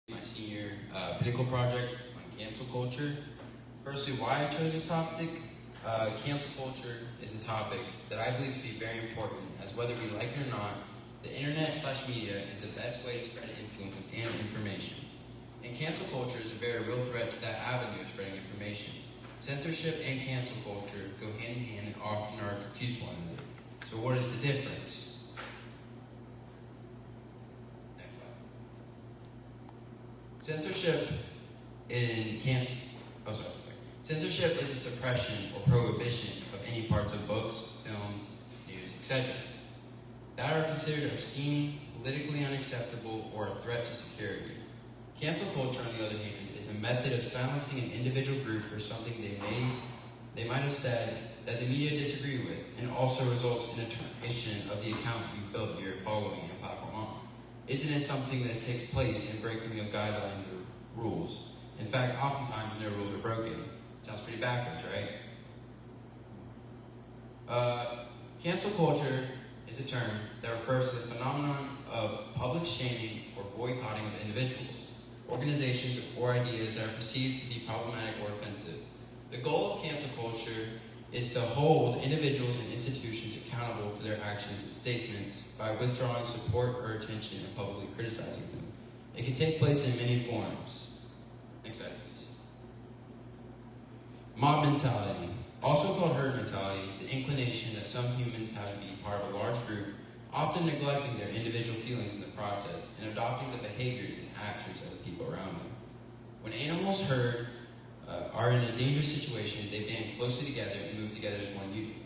My senior pinnacle project on cancel culture. Firstly, why I chose this topic. Cancel culture is a topic that I believe to be very important, as whether we like it or not, the internet/media is the best way to spread influence and information. And cancel culture is a very real threat to that avenue of spreading information. Censorship and cancel culture go hand in hand and often are confused one another. So what is the difference? Censorship Censorship is the suppression or prohibition of any parts of books, films, news, etc. that are considered obscene, politically unacceptable, or a threat to security. Cancel culture, on the other hand, is a method of silencing an individual group for something they might have said that the media disagree with, and also results in a termination of the account you've built your following and platform on. Isn't it something that takes place in breaking of guidelines or rules? In fact, oftentimes no rules are broken. Sounds pretty backwards, right? Cancel culture is a term that refers to the phenomenon of public shaming or boycotting of individuals, organizations, or ideas that are perceived to be problematic or offensive. The goal of cancel culture is to hold individuals and institutions accountable for their actions and statements by withdrawing support or attention and publicly criticizing them. It can take place in many forms. Next slide, please. Mob mentality, also called herd mentality, the inclination that some humans have to be part of a large group, often neglecting their individual feelings in the process and adopting the behaviors and actions of the people around them. When animals are in a dangerous situation, they band closely together and move together as one unit.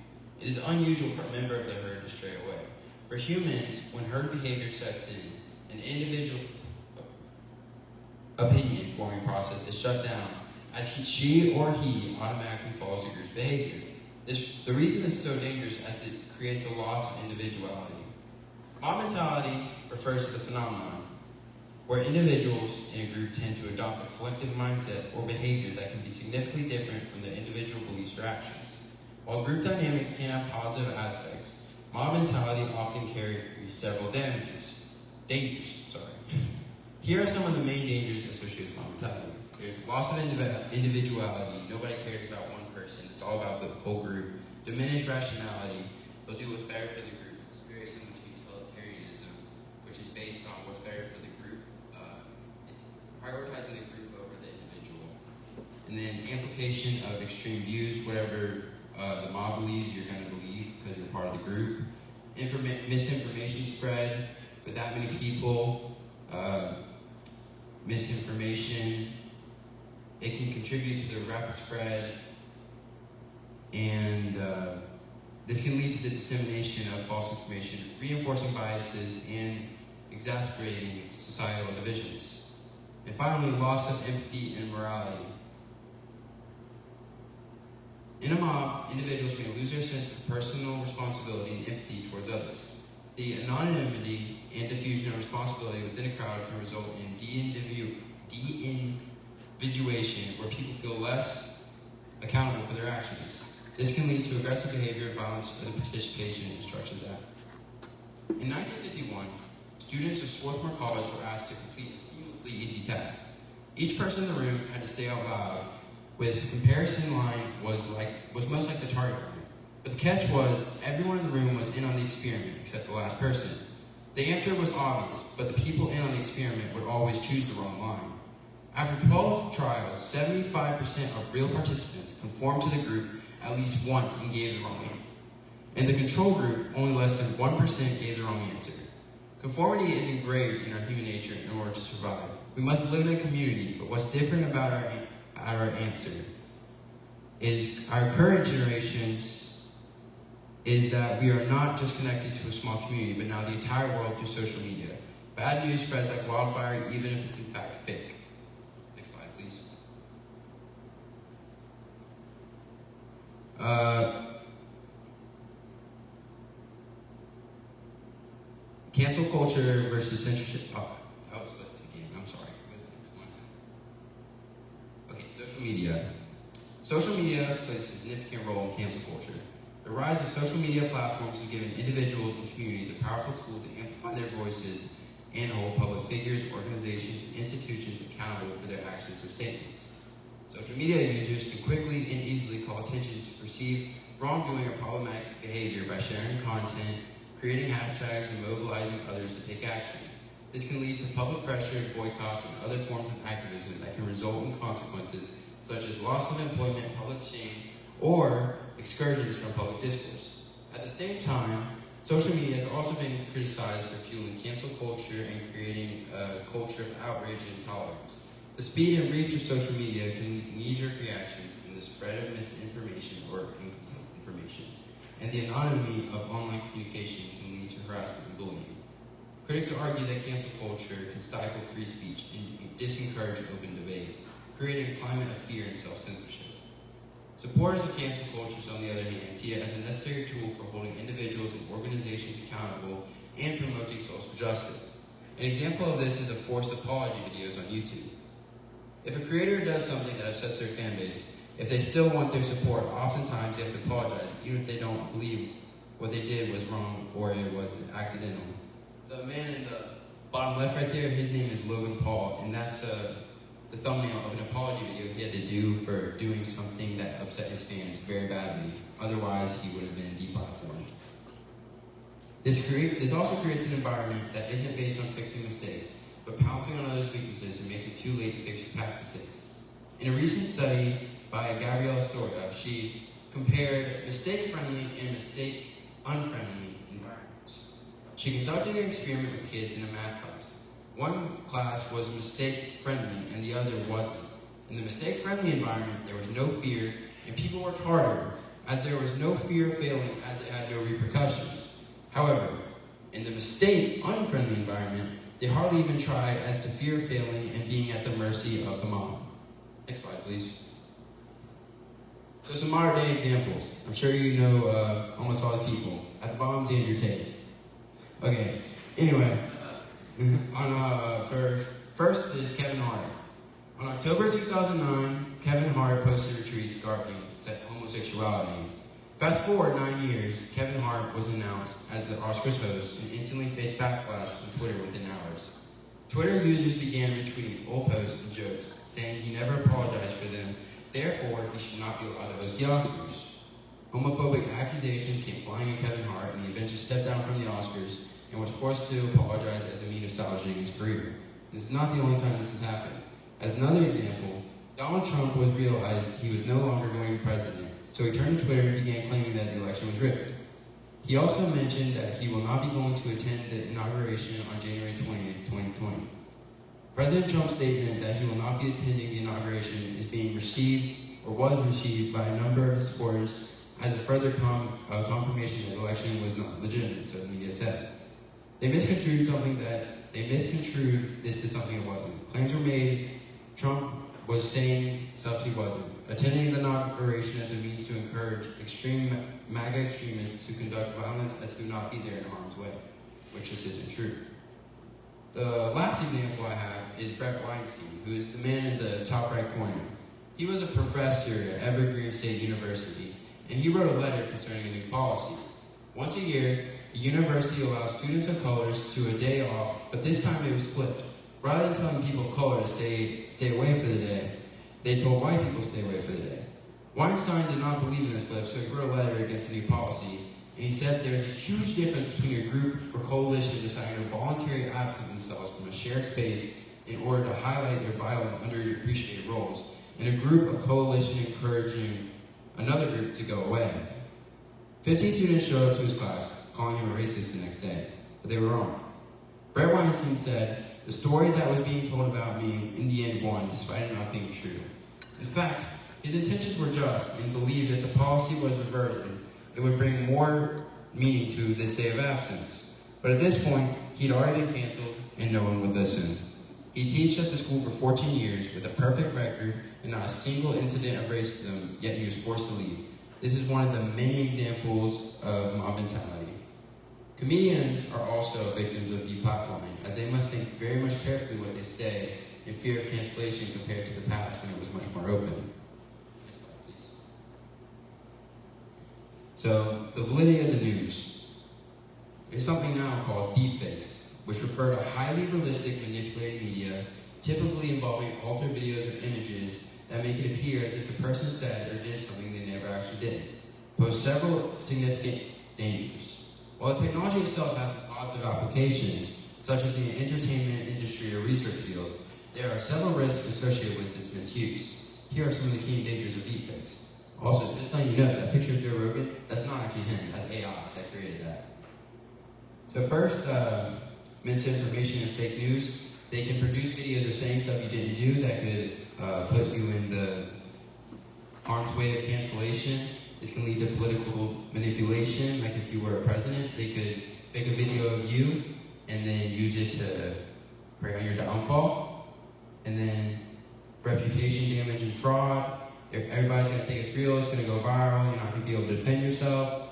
It is unusual for a member of the herd to stray away. For humans, when herd behavior sets in, an individual opinion forming process is shut down as she or he automatically follows the group's behavior. The reason this is so dangerous is as it creates a loss of individuality. Mob mentality refers to the phenomenon where individuals in a group tend to adopt a collective mindset or behavior that can be significantly different from their individual beliefs or actions. While group dynamics can have positive aspects, mob mentality often carries several dangers. Here are some of the main dangers associated with mob mentality. There's loss of individuality. Nobody cares about one person. It's all about the whole group. Diminished rationality. They'll do what's better for the group. It's very similar to utilitarianism, which is based on what's better for the group. It's prioritizing the group over the individual. And then amplification of extreme views. Whatever the mob believes, you're going to believe because you're part of the group. Misinformation spread with that many people. Misinformation, it can contribute to the rapid spread, and this can lead to the dissemination of false information, reinforcing biases and exacerbating societal divisions. And finally, loss of empathy and morality. In a mob, individuals may lose their sense of personal responsibility and empathy towards others. The anonymity and diffusion of responsibility within a crowd can result in de-individuation, where people feel less accountable for their actions. This can lead to aggressive behavior, violence, or the Participation in Instructions Act. In 1951, students of Swarthmore College were asked to complete a seamlessly easy task. Each person in the room had to say out loud, with the comparison line was most like the target line. But the catch was, everyone in the room was in on the experiment, except the last person. The answer was obvious, but the people in on the experiment would always choose the wrong line. After 12 trials, 75% of real participants conformed to the group at least once and gave the wrong answer. In the control group, only less than 1% gave the wrong answer. Conformity is engraved in our human nature in order to survive. We must live in a community, but what's different about our answer is our current generations is that we are not just connected to a small community, but now the entire world through social media. Bad news spreads like wildfire, even if it's in fact fake. Next slide, please. Cancel culture versus censorship. Oh, that was supposed to begin. I'm sorry. Go to the next one. Okay, social media. Social media plays a significant role in cancel culture. The rise of social media platforms has given individuals and communities a powerful tool to amplify their voices and hold public figures, organizations, and institutions their actions or statements. Social media users can quickly and easily call attention to perceived wrongdoing or problematic behavior by sharing content, creating hashtags, and mobilizing others to take action. This can lead to public pressure, boycotts, and other forms of activism that can result in consequences such as loss of employment, public shame, or excursions from public discourse. At the same time, social media has also been criticized for fueling cancel culture and creating a culture of outrage and intolerance. The speed and reach of social media can lead to knee-jerk reactions and the spread of misinformation or incomplete information. And the anonymity of online communication can lead to harassment and bullying. Critics argue that cancel culture can stifle free speech and disencourage open debate, creating a climate of fear and self-censorship. Supporters of cancel cultures, on the other hand, see it as a necessary tool for holding individuals and organizations accountable and promoting social justice. An example of this is the forced apology videos on YouTube. If a creator does something that upsets their fan base, if they still want their support, oftentimes they have to apologize, even if they don't believe what they did was wrong or it was accidental. The man in the bottom left right there, his name is Logan Paul, and that's the thumbnail of an apology video he had to do for doing something that upset his fans very badly. Otherwise, he would have been deplatformed. This also creates an environment that isn't based on fixing mistakes, but pouncing on others' weaknesses and makes it too late to fix your past mistakes. In a recent study by Gabrielle Storga, she compared mistake-friendly and mistake-unfriendly environments. She conducted an experiment with kids in a math class. One class was mistake-friendly and the other wasn't. In the mistake-friendly environment, there was no fear and people worked harder as there was no fear of failing as it had no repercussions. However, in the mistake-unfriendly environment, they hardly even tried as to fear failing and being at the mercy of the mom. Next slide, please. So some modern day examples. I'm sure you know almost all the people. At the bottom is Andrew Tate. Okay, anyway. First is Kevin Hart. On October 2009, Kevin Hart posted a tweet regarding homosexuality. Fast forward 9 years, Kevin Hart was announced as the Oscars host and instantly faced backlash on Twitter within hours. Twitter users began retweeting his old posts and jokes, saying he never apologized for them, therefore he should not be allowed to host the Oscars. Homophobic accusations came flying at Kevin Hart, and he eventually stepped down from the Oscars and was forced to apologize as a means of salvaging his career. This is not the only time this has happened. As another example, Donald Trump realized he was no longer going to be president, so he turned to Twitter and began claiming that the election was rigged. He also mentioned that he will not be going to attend the inauguration on January 20th, 2020. President Trump's statement that he will not be attending the inauguration is being received, or was received, by a number of his supporters as a further confirmation that the election was not legitimate, so the media said. They misconstrued this as something it wasn't. Claims were made, Trump was saying stuff he wasn't. Attending the inauguration as a means to encourage extreme MAGA extremists to conduct violence as to not be there in harm's way, which just isn't true. The last example I have is Brett Weinstein, who is the man in the top right corner. He was a professor at Evergreen State University, and he wrote a letter concerning a new policy. Once a year, the university allows students of colors to a day off, but this time it was flipped. Rather than telling people of color to stay away for the day, they told white people to stay away for the day. Weinstein did not believe in this flip, so he wrote a letter against the new policy, and he said there is a huge difference between a group or coalition deciding to voluntarily absent themselves from a shared space in order to highlight their vital and underappreciated roles, and a group of coalition encouraging another group to go away. 50 students showed up to his class, calling him a racist the next day, but they were wrong. Brett Weinstein said, "The story that was being told about me in the end won, despite it not being true." In fact, his intentions were just and believed that the policy was reverted. It would bring more meaning to this day of absence. But at this point, he'd already been canceled and no one would listen. He taught at the school for 14 years with a perfect record and not a single incident of racism, yet he was forced to leave. This is one of the many examples of mob mentality. Comedians are also victims of deplatforming, as they must think very much carefully what they say in fear of cancellation compared to the past when it was much more open. Next slide, please. So, the validity of the news. There's something now called deepfakes, which refer to highly realistic manipulated media typically involving altered videos or images that make it appear as if the person said or did something they never actually did, pose several significant dangers. While the technology itself has some positive applications, such as in the entertainment industry or research fields, there are several risks associated with its misuse. Here are some of the key dangers of deepfakes. Also, just letting you know, that picture of Joe Rogan, that's not actually him, that's AI that created that. So first, misinformation and fake news. They can produce videos of saying stuff you didn't do that could put you in the harm's way of cancellation. This can lead to political manipulation, like if you were a president, they could make a video of you and then use it to prey on your downfall. And then reputation damage and fraud. Everybody's going to think it's real, it's going to go viral, you're not going to be able to defend yourself.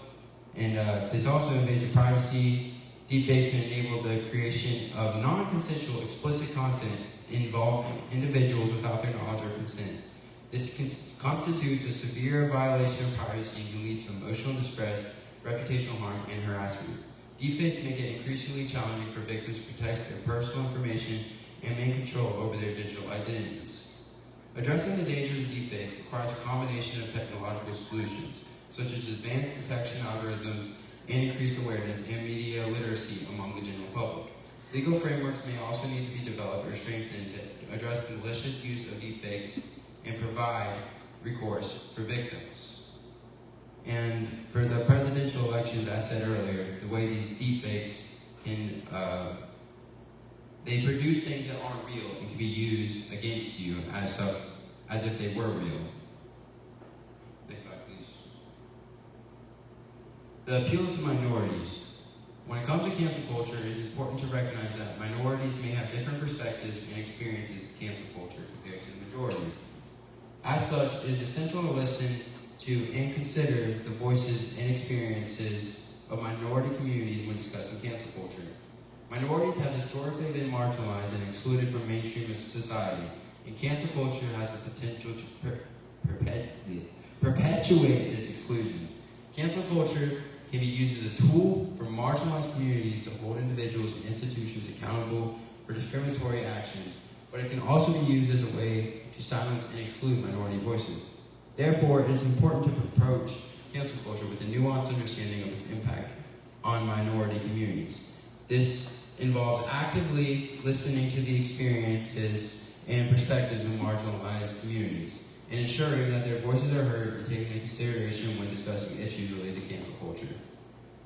And this also invades your privacy. Deepfakes can enable the creation of non-consensual explicit content involving individuals without their knowledge or consent. This constitutes a severe violation of privacy and can lead to emotional distress, reputational harm, and harassment. Deepfakes make it increasingly challenging for victims to protect their personal information and maintain control over their digital identities. Addressing the dangers of deepfake requires a combination of technological solutions, such as advanced detection algorithms and increased awareness and media literacy among the general public. Legal frameworks may also need to be developed or strengthened to address the malicious use of deepfakes and provide recourse for victims. And for the presidential elections, as I said earlier, the way these deepfakes can, they produce things that aren't real and can be used against you as if they were real. Next slide, please. The appeal to minorities. When it comes to cancel culture, it is important to recognize that minorities may have different perspectives and experiences of cancel culture compared to the majority. As such, it is essential to listen to and consider the voices and experiences of minority communities when discussing cancel culture. Minorities have historically been marginalized and excluded from mainstream society, and cancel culture has the potential to perpetuate this exclusion. Cancel culture can be used as a tool for marginalized communities to hold individuals and institutions accountable for discriminatory actions, but it can also be used as a way to silence and exclude minority voices. Therefore, it is important to approach cancel culture with a nuanced understanding of its impact on minority communities. This involves actively listening to the experiences and perspectives of marginalized communities, and ensuring that their voices are heard and taken into consideration when discussing issues related to cancel culture.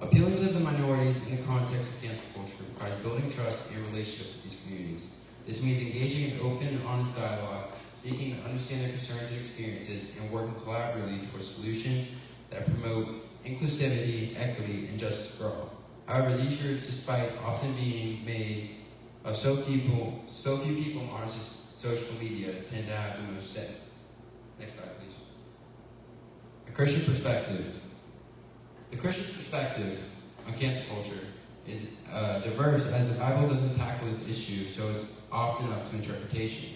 Appealing to the minorities in the context of cancel culture requires building trust and relationship with these communities. This means engaging in open and honest dialogue, seeking to understand their concerns and experiences, and working collaboratively towards solutions that promote inclusivity, equity, and justice for all. However, these groups, despite often being made of so few people on social media, tend to have the most say. Next slide, please. A Christian perspective. The Christian perspective on cancel culture is diverse, as the Bible doesn't tackle this issue, so it's often up to interpretation.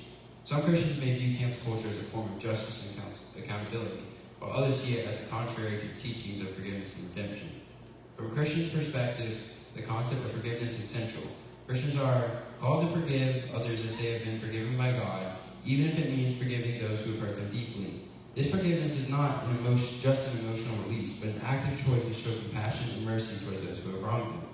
Some Christians may view cancel culture as a form of justice and accountability, while others see it as contrary to the teachings of forgiveness and redemption. From a Christian's perspective, the concept of forgiveness is central. Christians are called to forgive others as they have been forgiven by God, even if it means forgiving those who have hurt them deeply. This forgiveness is not just an emotional release, but an active choice to show compassion and mercy towards those who have wronged them.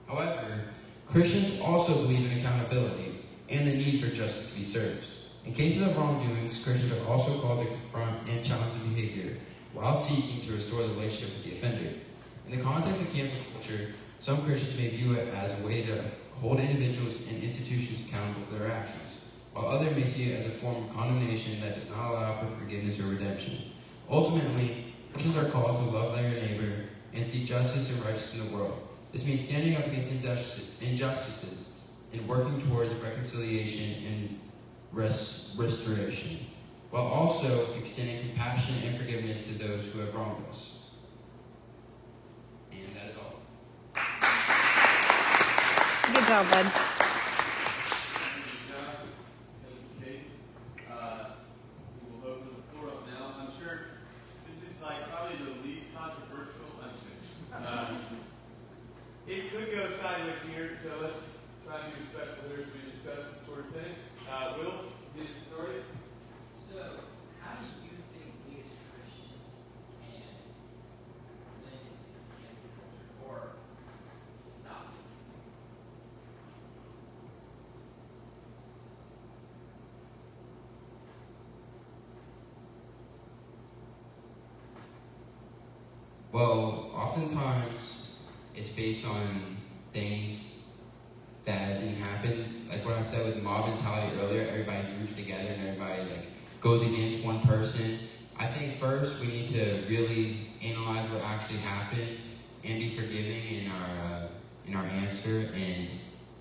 However, Christians also believe in accountability and the need for justice to be served. In cases of wrongdoings, Christians are also called to confront and challenge the behavior while seeking to restore the relationship with the offender. In the context of cancel culture, some Christians may view it as a way to hold individuals and institutions accountable for their actions, while others may see it as a form of condemnation that does not allow for forgiveness or redemption. Ultimately, Christians are called to love their neighbor and seek justice and righteousness in the world. This means standing up against injustices and working towards reconciliation and restoration, while also extending compassion and forgiveness to those who have wronged us. And that is all. Good job, bud. It could go sideways here, so let's try to be respectful here as we discuss this sort of thing. Well, oftentimes it's based on things that didn't happen. Like what I said with mob mentality earlier, everybody groups together and everybody like goes against one person. I think first we need to really analyze what actually happened and be forgiving in our answer and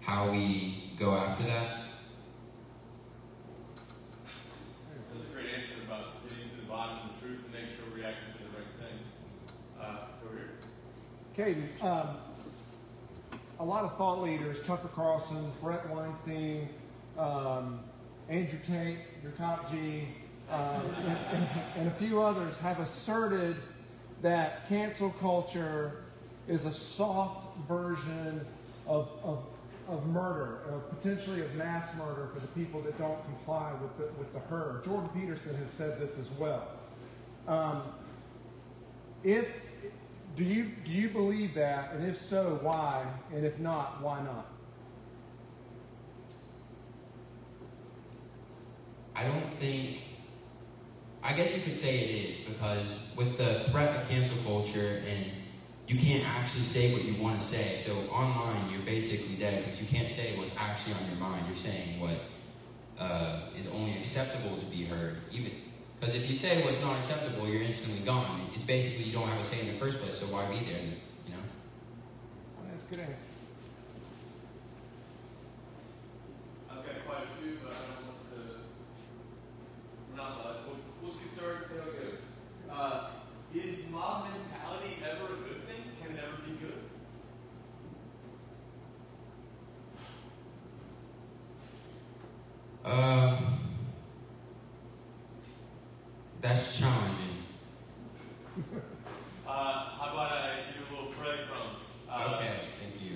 how we go after that. That's a great answer about getting to the bottom of the truth and make sure we're reacting to the right thing. Over here. Cayden, a lot of thought leaders, Tucker Carlson, Brett Weinstein, Andrew Tate, your top G, and a few others have asserted that cancel culture is a soft version of murder, potentially of mass murder for the people that don't comply with the herd. Jordan Peterson has said this as well. Do you believe that, and if so, why? And if not, why not? I guess you could say it is, because with the threat of cancel culture and you can't actually say what you want to say. So online, you're basically dead because you can't say what's actually on your mind. You're saying what is only acceptable to be heard. Even because if you say what's not acceptable, you're instantly gone. It's basically you don't have a say in the first place. So why be there? You know. That's a good answer. I've got quite a few, but I don't want to monopolize. We'll just get started, see how it goes. Is mob mentality ever a good thing? Can it ever be good? That's challenging. How about I give you a little breadcrumb? Okay, thank you.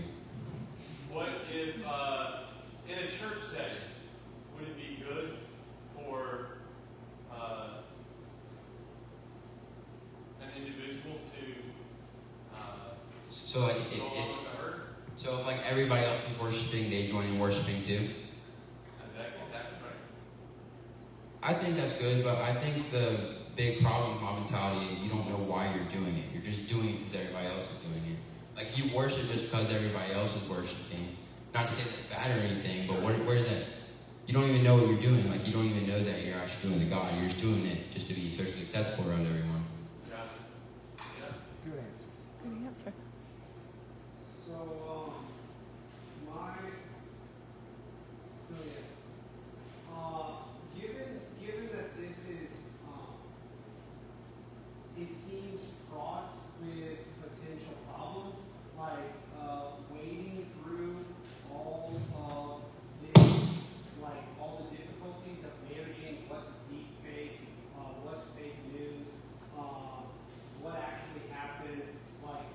What if, in a church setting, would it be good for an individual to So like if like everybody else is worshiping, they join in worshiping too? I think that's good, but I think the big problem with mob mentality is you don't know why you're doing it. You're just doing it because everybody else is doing it. Like you worship just because everybody else is worshiping. Not to say that's bad or anything, but where is that? You don't even know what you're doing. Like you don't even know that you're actually doing the God. You're just doing it just to be socially acceptable around everyone. Good answer. Good answer. So, given that this is, it seems fraught with potential problems, like wading through all of this, like all the difficulties of managing what's deep fake, what's fake news, what actually happened, like,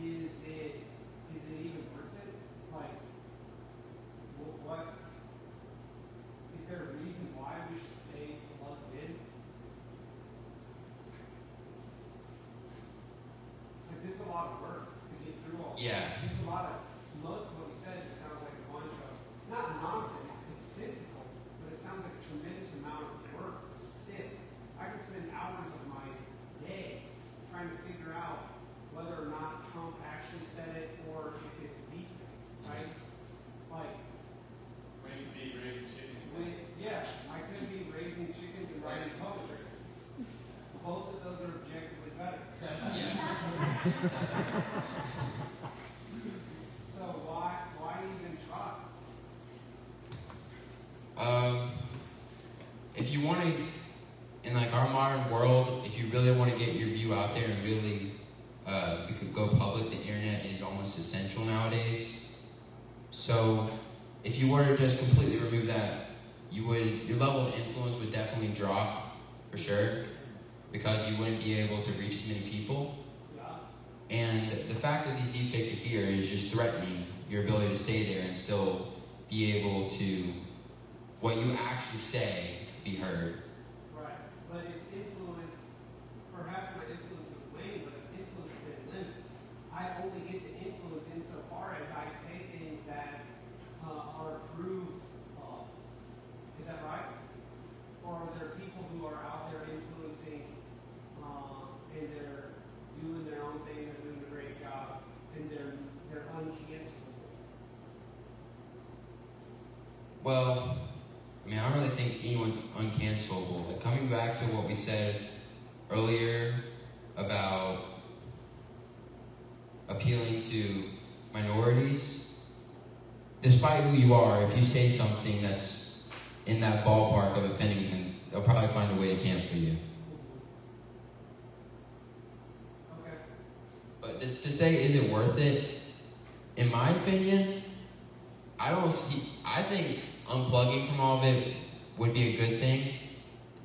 is it even worth it? Like, what is there a reason why we should stay plugged in? Like, this is a lot of work to get through all. Yeah. This is a lot of, most of what we said just sounds like a bunch of, not nonsense, it's sensible, but it sounds like a tremendous amount of work to sift. I could spend hours of my day trying to figure out whether or not Trump actually said it or if it's deep, right? Like, when you could be raising chickens. yeah, I could be raising chickens and writing poetry. Both of those are objectively better. Yeah. So why even try? If you want to, in like our modern world, if you really want to get your view out there and really you could go public, the internet is almost essential nowadays. So if you were to just completely remove that, your level of influence would definitely drop for sure, because you wouldn't be able to reach as many people. Yeah. And the fact that these deepfakes are here is just threatening your ability to stay there and still be able to, what you actually say, be heard. Right. But its influence, perhaps my influence would wane, but its influence within limits. I only get to influence insofar as I say things that are approved of. Is that right? Or are there people who are out there influencing Well, I mean, I don't really think anyone's uncancelable. Like, coming back to what we said earlier about appealing to minorities, despite who you are, if you say something that's in that ballpark of offending them, they'll probably find a way to cancel you. Okay. But to say, is it worth it? In my opinion, I think unplugging from all of it would be a good thing,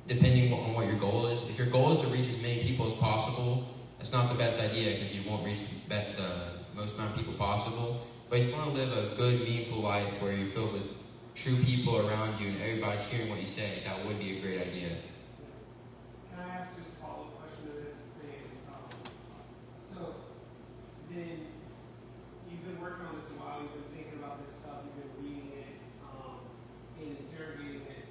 depending on what your goal is. If your goal is to reach as many people as possible, that's not the best idea because you won't reach the most amount of people possible. But if you want to live a good, meaningful life where you're filled with true people around you and everybody's hearing what you say, that would be a great idea. Can I ask just a follow-up question to this? So, then you've been working on this a while, you've been thinking about this stuff, you've been reading it, and interrogating it.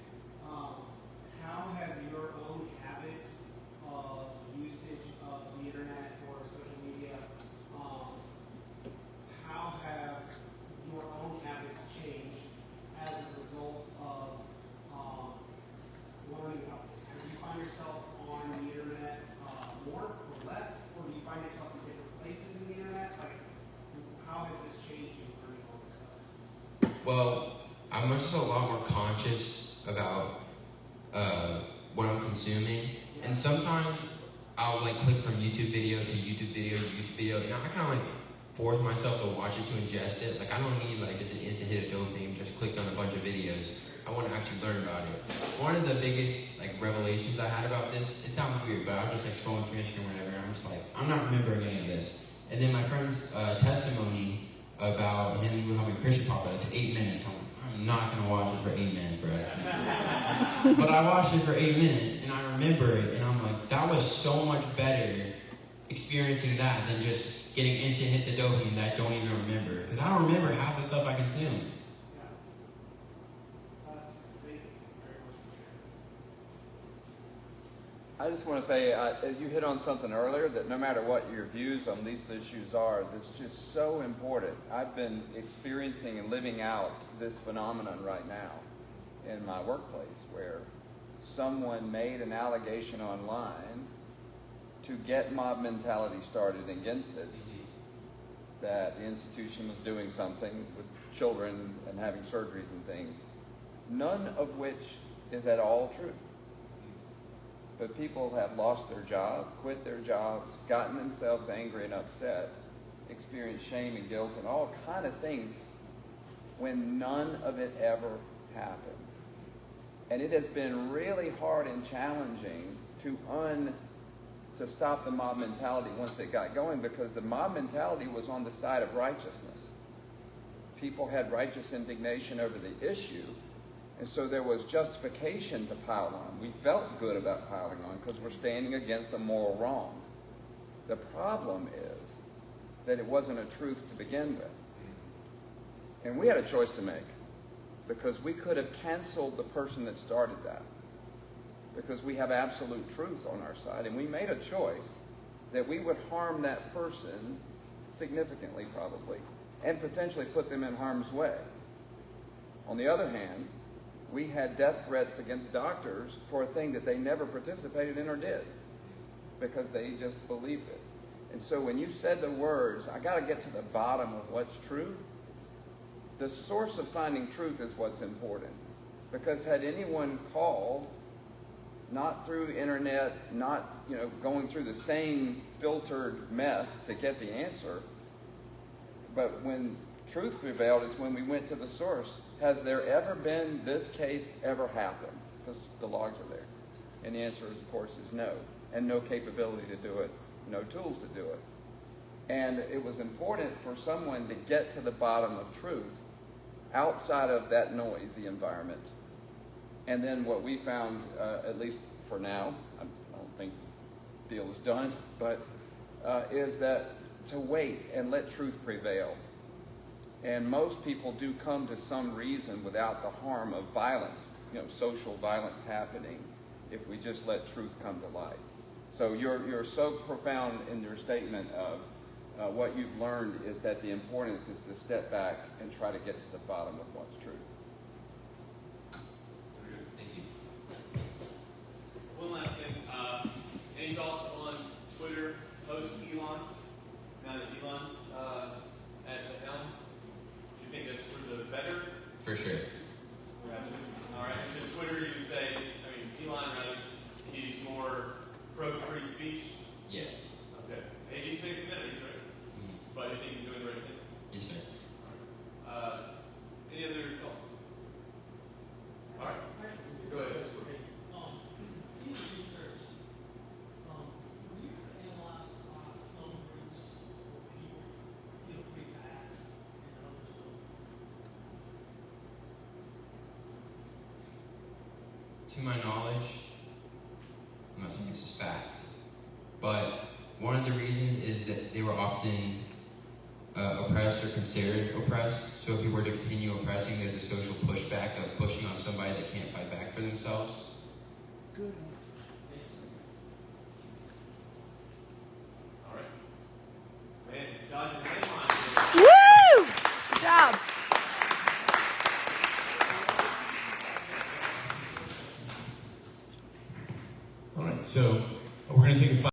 How have your own habits of usage of the internet or social media, how have your own habits changed as a result of learning about this? Do you find yourself on the internet more or less, or do you find yourself in different places in the internet? Like, how has this changed you learning all this stuff? Well, I'm just a lot more conscious about what I'm consuming, and sometimes I'll like click from YouTube video to YouTube video to YouTube video, and I kind of like force myself to watch it to ingest it. Like, I don't need like just an instant hit of dopamine, just clicked on a bunch of videos. I want to actually learn about it. One of the biggest like revelations I had about this, it sounds weird, but I was just like scrolling through Instagram or whatever, and I'm just like, I'm not remembering any of this. And then my friend's testimony about him becoming a Christian popped up. It's 8 minutes. I'm not going to watch this for 8 minutes, bro. But I watched it for 8 minutes, and I remember it, and I'm like, that was so much better experiencing that than just getting instant hits of dopamine that I don't even remember. Because I don't remember half the stuff I consume. Yeah. Thank you very much for sharing. I just want to say, you hit on something earlier, that no matter what your views on these issues are, that's just so important. I've been experiencing and living out this phenomenon right now in my workplace, where someone made an allegation online to get mob mentality started against it, that the institution was doing something with children and having surgeries and things, none of which is at all true. But people have lost their job, quit their jobs, gotten themselves angry and upset, experienced shame and guilt and all kind of things when none of it ever happened. And it has been really hard and challenging to stop the mob mentality once it got going, because the mob mentality was on the side of righteousness. People had righteous indignation over the issue, and so there was justification to pile on. We felt good about piling on because we're standing against a moral wrong. The problem is that it wasn't a truth to begin with. And we had a choice to make, because we could have canceled the person that started that, because we have absolute truth on our side, and we made a choice that we would harm that person significantly, probably, and potentially put them in harm's way. On the other hand, we had death threats against doctors for a thing that they never participated in or did, because they just believed it. And so when you said the words, I got to get to the bottom of what's true, the source of finding truth is what's important. Because had anyone called, not through internet, not going through the same filtered mess to get the answer, but when truth prevailed is when we went to the source. Has there ever been this case ever happened? Because the logs are there. And the answer, of course, is no. And no capability to do it, no tools to do it. And it was important for someone to get to the bottom of truth outside of that noisy environment. And then what we found, at least for now, I don't think the deal is done, but is that to wait and let truth prevail. And most people do come to some reason without the harm of violence, social violence happening, if we just let truth come to light. So you're so profound in your statement of what you've learned is that the importance is to step back and try to get to the bottom of what's true. to my knowledge, I'm not saying this is fact, but one of the reasons is that they were often oppressed or considered oppressed. So if you were to continue oppressing, there's a social pushback of pushing on somebody that can't fight back for themselves. Good. All right. Man, dodging the headlines. Woo! Good job. All right, so we're going to take a